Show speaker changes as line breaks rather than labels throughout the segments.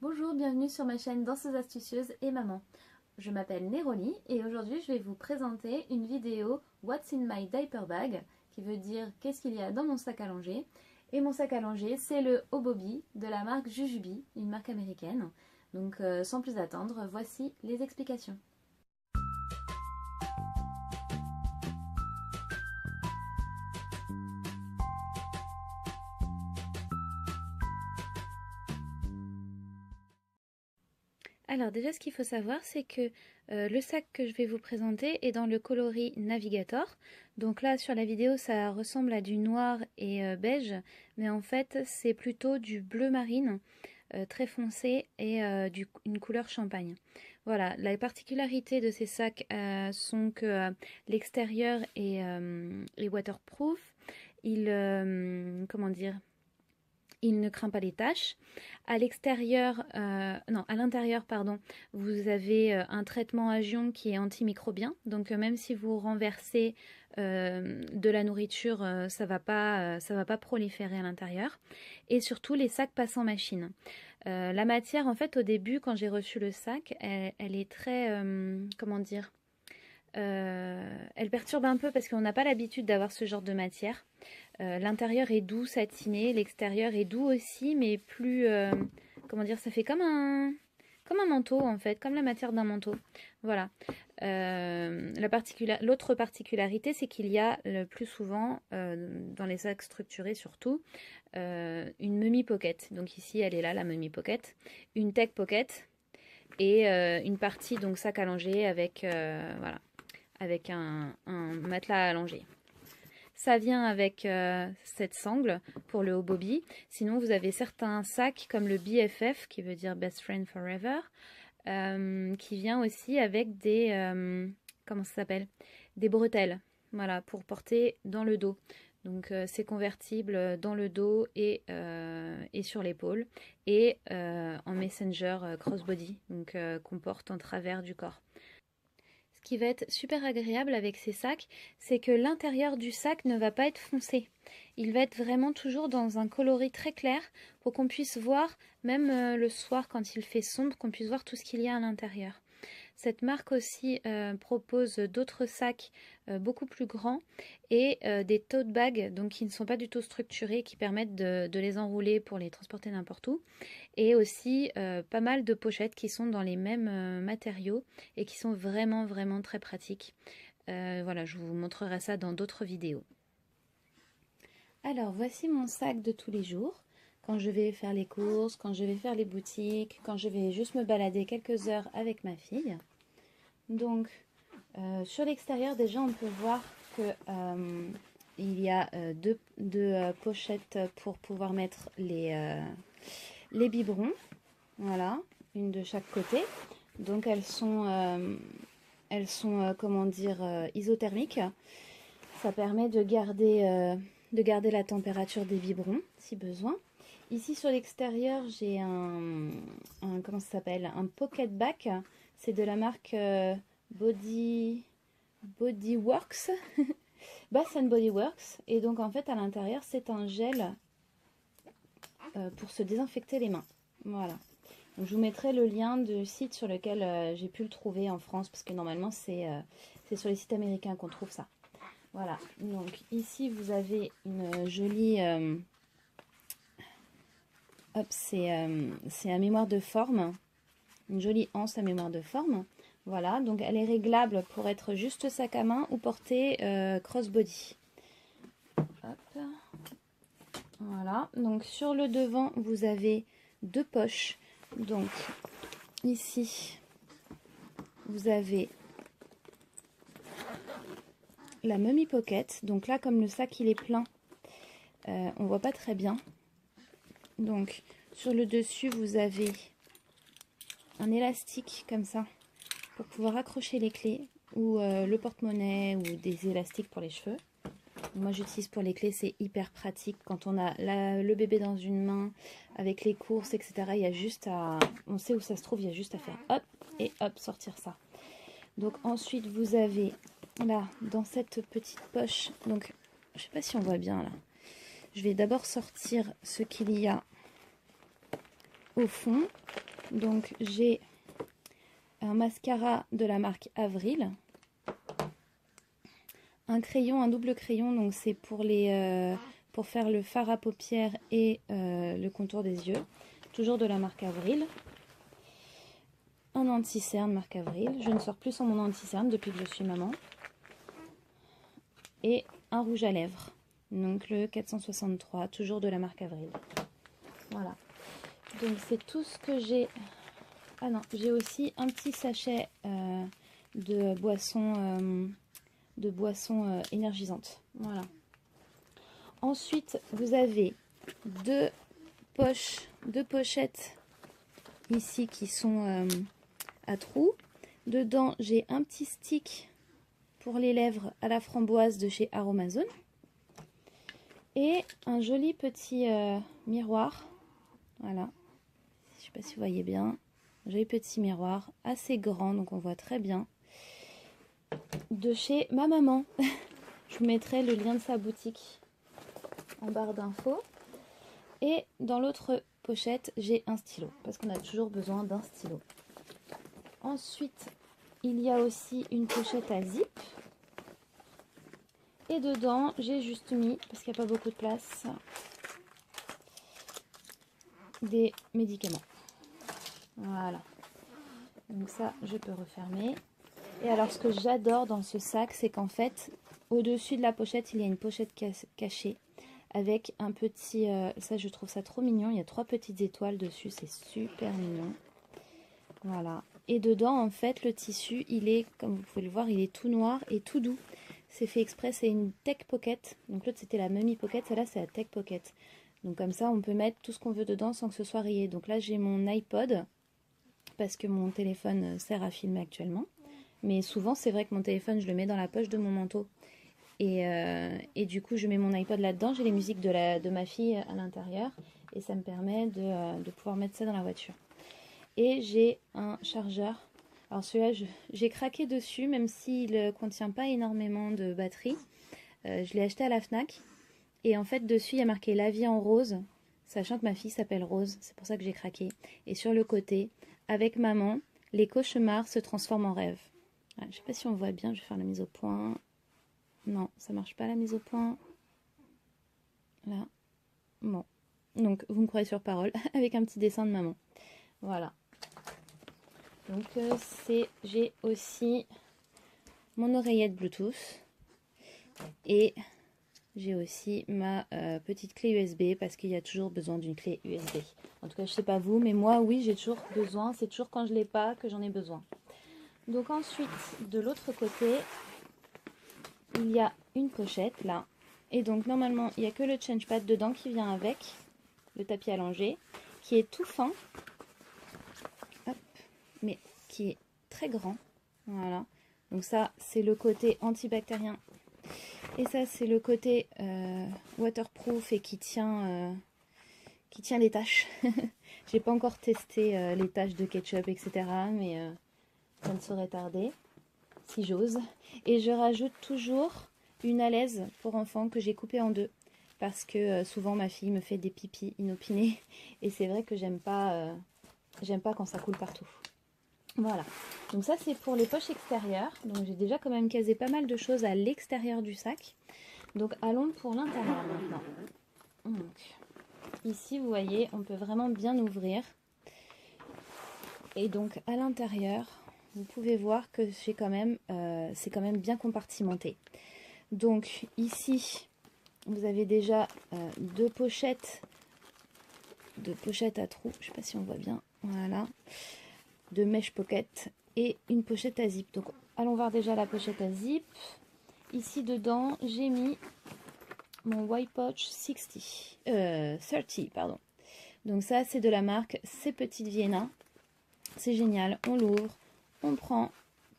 Bonjour, bienvenue sur ma chaîne Danseuse Astucieuse et Maman. Je m'appelle Néroli et aujourd'hui je vais vous présenter une vidéo What's in my diaper bag, qui veut dire qu'est-ce qu'il y a dans mon sac à langer. Et mon sac à langer, c'est le Obobi de la marque Jujubee, une marque américaine. Donc sans plus attendre, voici les explications. Alors déjà ce qu'il faut savoir c'est que le sac que je vais vous présenter est dans le coloris Navigator. Donc là sur la vidéo ça ressemble à du noir et beige, mais en fait c'est plutôt du bleu marine très foncé et une couleur champagne. Voilà, la particularité de ces sacs sont que l'extérieur est waterproof. Comment dire, il ne craint pas les taches. À l'extérieur, non, à l'intérieur, pardon, vous avez un traitement Agion qui est antimicrobien. Donc même si vous renversez de la nourriture, ça va pas proliférer à l'intérieur. Et surtout, les sacs passent en machine. La matière, en fait, au début, quand j'ai reçu le sac, elle est très, comment dire, elle perturbe un peu parce qu'on n'a pas l'habitude d'avoir ce genre de matière. L'intérieur est doux, satiné, l'extérieur est doux aussi, mais plus, comment dire, ça fait comme un manteau en fait, comme la matière d'un manteau. Voilà. L'autre particularité, c'est qu'il y a le plus souvent, dans les sacs structurés surtout, une mummy pocket. Donc ici, elle est là, la mummy pocket, une tech pocket et une partie donc sac à langer avec, voilà, avec un matelas à langer. Ça vient avec cette sangle pour le Obobi. Sinon, vous avez certains sacs comme le BFF, qui veut dire Best Friend Forever, qui vient aussi avec des, comment ça s'appelle, des bretelles, voilà, pour porter dans le dos. Donc c'est convertible dans le dos et sur l'épaule et en messenger crossbody, donc qu'on porte en travers du corps. Ce qui va être super agréable avec ces sacs, c'est que l'intérieur du sac ne va pas être foncé. Il va être vraiment toujours dans un coloris très clair pour qu'on puisse voir, même le soir quand il fait sombre, qu'on puisse voir tout ce qu'il y a à l'intérieur. Cette marque aussi propose d'autres sacs beaucoup plus grands et des tote bags donc qui ne sont pas du tout structurés, qui permettent de les enrouler pour les transporter n'importe où. Et aussi pas mal de pochettes qui sont dans les mêmes matériaux et qui sont vraiment vraiment très pratiques. Voilà, je vous montrerai ça dans d'autres vidéos. Alors voici mon sac de tous les jours. Quand je vais faire les courses, quand je vais faire les boutiques, quand je vais juste me balader quelques heures avec ma fille. Donc sur l'extérieur déjà on peut voir que il y a deux pochettes pour pouvoir mettre les biberons. Voilà, une de chaque côté. Donc elles sont comment dire, isothermiques. Ça permet de garder la température des biberons si besoin. Ici sur l'extérieur, j'ai comment ça s'appelle, un pocket back. C'est de la marque Bodyworks, Bath and Body Works. Et donc en fait à l'intérieur c'est un gel pour se désinfecter les mains. Voilà. Donc, je vous mettrai le lien du site sur lequel j'ai pu le trouver en France, parce que normalement c'est sur les sites américains qu'on trouve ça. Voilà, donc ici vous avez une jolie, hop, c'est à mémoire de forme, une jolie anse à mémoire de forme. Voilà, donc elle est réglable pour être juste sac à main ou porter crossbody. Hop, voilà, donc sur le devant vous avez deux poches. Donc ici vous avez la mummy pocket. Donc là, comme le sac il est plein, on voit pas très bien. Donc sur le dessus vous avez un élastique comme ça pour pouvoir accrocher les clés ou le porte-monnaie ou des élastiques pour les cheveux. Moi j'utilise pour les clés, c'est hyper pratique quand on a le bébé dans une main avec les courses, etc. Il y a juste à, on sait où ça se trouve, il y a juste à faire hop et hop, sortir ça. Donc ensuite vous avez là dans cette petite poche, donc je sais pas si on voit bien là, je vais d'abord sortir ce qu'il y a au fond. Donc j'ai un mascara de la marque Avril. Un crayon, un double crayon, donc c'est pour pour faire le fard à paupières et le contour des yeux. Toujours de la marque Avril. Un anti-cerne marque Avril. Je ne sors plus sans mon anti-cerne depuis que je suis maman. Et un rouge à lèvres. Donc le 463, toujours de la marque Avril. Voilà. Donc c'est tout ce que j'ai. Ah non, j'ai aussi un petit sachet de boissons énergisantes. Voilà. Ensuite, vous avez deux pochettes ici qui sont à trous. Dedans, j'ai un petit stick pour les lèvres à la framboise de chez Aromazone. Et un joli petit miroir. Voilà. Je ne sais pas si vous voyez bien. Un joli petit miroir assez grand, donc on voit très bien. De chez ma maman. Je vous mettrai le lien de sa boutique en barre d'infos. Et dans l'autre pochette, j'ai un stylo, parce qu'on a toujours besoin d'un stylo. Ensuite, il y a aussi une pochette à zip. Et dedans, j'ai juste mis, parce qu'il n'y a pas beaucoup de place, des médicaments. Voilà. Donc ça, je peux refermer. Et alors, ce que j'adore dans ce sac, c'est qu'en fait, au-dessus de la pochette, il y a une pochette cachée avec un petit... ça, je trouve ça trop mignon. Il y a 3 petites étoiles dessus. C'est super mignon. Voilà. Et dedans, en fait, le tissu, il est, comme vous pouvez le voir, il est tout noir et tout doux. C'est fait exprès. C'est une Tech Pocket. Donc l'autre, c'était la Mummy Pocket. Celle-là, c'est la Tech Pocket. Donc comme ça, on peut mettre tout ce qu'on veut dedans sans que ce soit rayé. Donc là, j'ai mon iPod parce que mon téléphone sert à filmer actuellement. Mais souvent, c'est vrai que mon téléphone, je le mets dans la poche de mon manteau. Et du coup, je mets mon iPod là-dedans. J'ai les musiques de ma fille à l'intérieur. Et ça me permet de pouvoir mettre ça dans la voiture. Et j'ai un chargeur. Alors celui-là, j'ai craqué dessus, même s'il ne contient pas énormément de batterie. Je l'ai acheté à la Fnac. Et en fait, dessus, il y a marqué La vie en rose. Sachant que ma fille s'appelle Rose. C'est pour ça que j'ai craqué. Et sur le côté, avec maman, les cauchemars se transforment en rêves. Je ne sais pas si on voit bien, je vais faire la mise au point. Non, ça marche pas la mise au point. Là. Bon. Donc, vous me croyez sur parole, avec un petit dessin de maman. Voilà. Donc, j'ai aussi mon oreillette Bluetooth. Et j'ai aussi ma petite clé USB, parce qu'il y a toujours besoin d'une clé USB. En tout cas, je sais pas vous, mais moi, oui, j'ai toujours besoin. C'est toujours quand je l'ai pas que j'en ai besoin. Donc ensuite, de l'autre côté, il y a une pochette là. Et donc normalement, il n'y a que le change pad dedans qui vient avec le tapis allongé, qui est tout fin. Hop, mais qui est très grand. Voilà. Donc ça, c'est le côté antibactérien. Et ça, c'est le côté waterproof et qui tient les taches. J'ai pas encore testé les taches de ketchup, etc. Mais ça ne saurait tarder, si j'ose. Et je rajoute toujours une alaise pour enfants que j'ai coupée en deux. Parce que souvent ma fille me fait des pipis inopinés. Et c'est vrai que j'aime pas quand ça coule partout. Voilà. Donc ça c'est pour les poches extérieures. Donc j'ai déjà quand même casé pas mal de choses à l'extérieur du sac. Donc allons pour l'intérieur maintenant. Donc, ici vous voyez, on peut vraiment bien ouvrir. Et donc à l'intérieur, vous pouvez voir que c'est quand même bien compartimenté. Donc ici, vous avez déjà deux pochettes à trous. Je ne sais pas si on voit bien. Voilà. De mesh pocket et une pochette à zip. Donc allons voir déjà la pochette à zip. Ici dedans, j'ai mis mon Wipoch 30, pardon. Donc ça, c'est de la marque C'est Petite Vienna. C'est génial, on l'ouvre, on prend,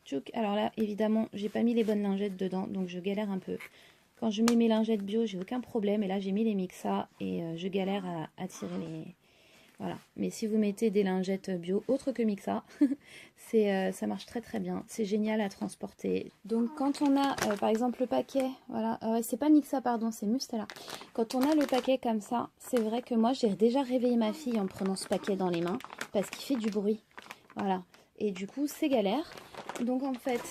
tchouk. Alors là, évidemment, j'ai pas mis les bonnes lingettes dedans, donc je galère un peu. Quand je mets mes lingettes bio, j'ai aucun problème, et là j'ai mis les Mixa, et je galère à tirer Voilà, mais si vous mettez des lingettes bio autres que Mixa, ça marche très très bien. C'est génial à transporter. Donc quand on a par exemple le paquet, voilà, c'est pas Mixa pardon, c'est Mustela. Quand on a le paquet comme ça, c'est vrai que moi j'ai déjà réveillé ma fille en prenant ce paquet dans les mains parce qu'il fait du bruit. Voilà, et du coup c'est galère. Donc en fait,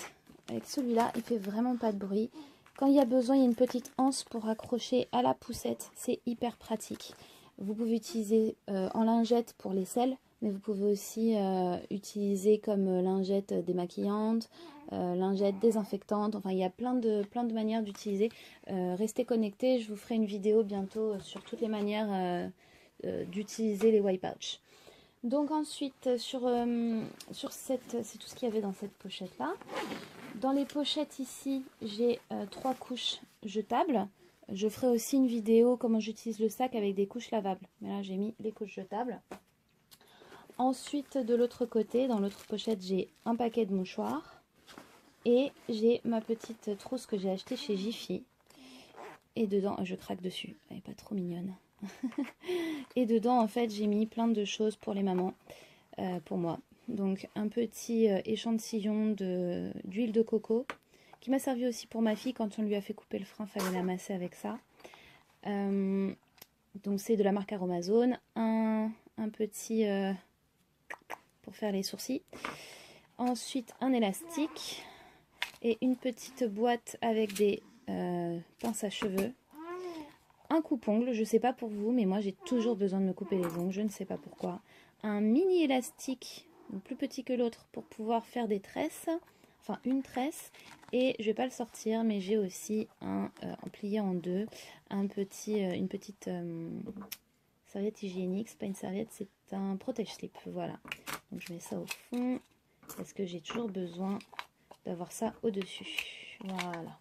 avec celui-là, il fait vraiment pas de bruit. Quand il y a besoin, il y a une petite anse pour accrocher à la poussette. C'est hyper pratique. Vous pouvez utiliser en lingette pour les selles, mais vous pouvez aussi utiliser comme lingette démaquillante, lingette désinfectante. Enfin, il y a plein de manières d'utiliser. Restez connectés, je vous ferai une vidéo bientôt sur toutes les manières d'utiliser les wipe pouch. Donc ensuite, c'est tout ce qu'il y avait dans cette pochette-là. Dans les pochettes ici, j'ai 3 couches jetables. Je ferai aussi une vidéo comment j'utilise le sac avec des couches lavables. Mais là, j'ai mis les couches jetables. Ensuite, de l'autre côté, dans l'autre pochette, j'ai un paquet de mouchoirs. Et j'ai ma petite trousse que j'ai achetée chez Jiffy. Et dedans, je craque dessus. Elle n'est pas trop mignonne. Et dedans, en fait, j'ai mis plein de choses pour les mamans, pour moi. Donc, un petit échantillon d'huile de coco, qui m'a servi aussi pour ma fille. Quand on lui a fait couper le frein, il fallait la masser avec ça. Donc c'est de la marque Aromazone. Un petit pour faire les sourcils. Ensuite un élastique. Et une petite boîte avec des pinces à cheveux. Un coupe-ongle, je ne sais pas pour vous, mais moi j'ai toujours besoin de me couper les ongles, je ne sais pas pourquoi. Un mini élastique, plus petit que l'autre, pour pouvoir faire des tresses. Enfin une tresse, et je vais pas le sortir, mais j'ai aussi un plié en deux, une petite serviette hygiénique. C'est pas une serviette, c'est un protège-slip, voilà. Donc je mets ça au fond parce que j'ai toujours besoin d'avoir ça au dessus, voilà.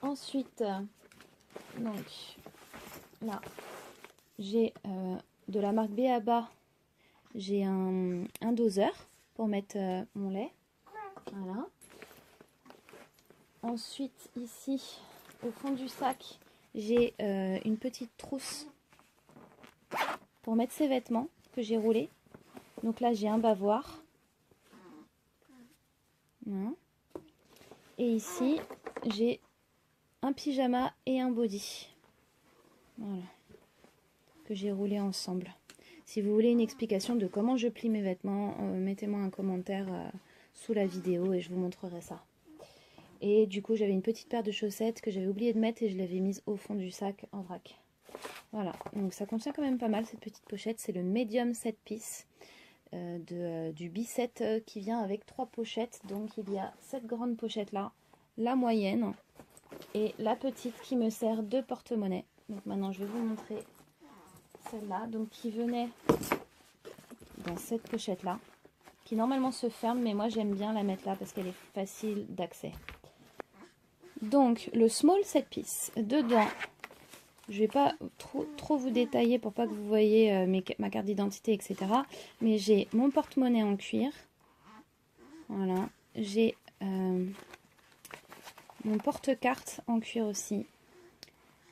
Ensuite donc là j'ai de la marque B.A.B.A, j'ai un doseur pour mettre mon lait. Voilà. Ensuite, ici, au fond du sac, j'ai une petite trousse pour mettre ses vêtements que j'ai roulés. Donc là, j'ai un bavoir. Voilà. Et ici, j'ai un pyjama et un body. Voilà. Que j'ai roulé ensemble. Si vous voulez une explication de comment je plie mes vêtements, mettez-moi un commentaire sous la vidéo et je vous montrerai ça. Et du coup, j'avais une petite paire de chaussettes que j'avais oublié de mettre et je l'avais mise au fond du sac en vrac. Voilà, donc ça contient quand même pas mal cette petite pochette. C'est le Medium 7 piece du B7 qui vient avec 3 pochettes. Donc il y a cette grande pochette là, la moyenne et la petite qui me sert de porte-monnaie. Donc maintenant, je vais vous montrer celle-là, donc qui venait dans cette pochette là, qui normalement se ferme, mais moi j'aime bien la mettre là parce qu'elle est facile d'accès. Donc le small 7 piece, dedans, je vais pas trop vous détailler pour pas que vous voyez ma carte d'identité, etc. Mais j'ai mon porte-monnaie en cuir, voilà, j'ai mon porte-carte en cuir aussi.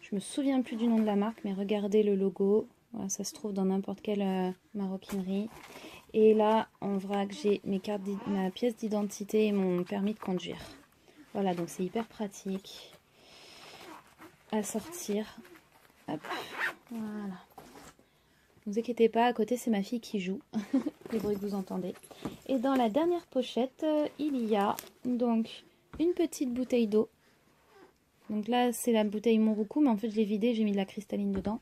Je me souviens plus du nom de la marque, mais regardez le logo, voilà, ça se trouve dans n'importe quelle maroquinerie. Et là, en vrac, j'ai ma pièce d'identité et mon permis de conduire. Voilà, donc c'est hyper pratique à sortir. Hop, voilà. Ne vous inquiétez pas, à côté, c'est ma fille qui joue. Les bruits que vous entendez. Et dans la dernière pochette, il y a donc une petite bouteille d'eau. Donc là, c'est la bouteille Monroucou, mais en fait, je l'ai vidée, j'ai mis de la cristalline dedans.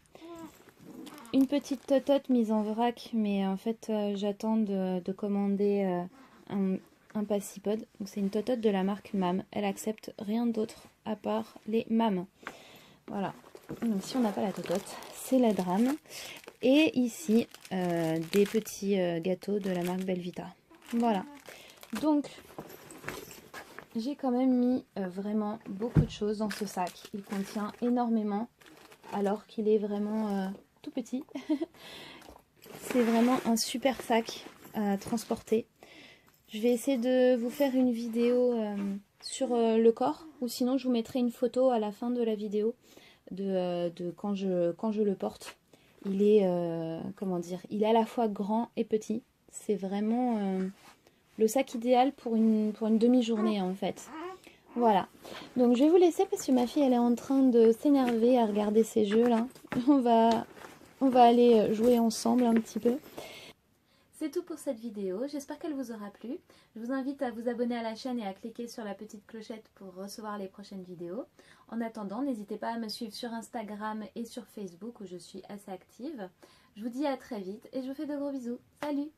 Une petite totote mise en vrac, mais en fait j'attends de commander un passipod. Donc c'est une totote de la marque MAM. Elle accepte rien d'autre à part les MAM. Voilà. Donc si on n'a pas la totote, c'est la drame. Et ici des petits gâteaux de la marque Belvita. Voilà. Donc j'ai quand même mis vraiment beaucoup de choses dans ce sac. Il contient énormément alors qu'il est vraiment tout petit. C'est vraiment un super sac à transporter. Je vais essayer de vous faire une vidéo sur le corps, ou sinon je vous mettrai une photo à la fin de la vidéo de quand je le porte. Il est, comment dire, il est à la fois grand et petit. C'est vraiment le sac idéal pour une demi-journée en fait. Voilà. Donc je vais vous laisser parce que ma fille elle est en train de s'énerver à regarder ces jeux là. On va aller jouer ensemble un petit peu. C'est tout pour cette vidéo, j'espère qu'elle vous aura plu. Je vous invite à vous abonner à la chaîne et à cliquer sur la petite clochette pour recevoir les prochaines vidéos. En attendant, n'hésitez pas à me suivre sur Instagram et sur Facebook où je suis assez active. Je vous dis à très vite et je vous fais de gros bisous. Salut!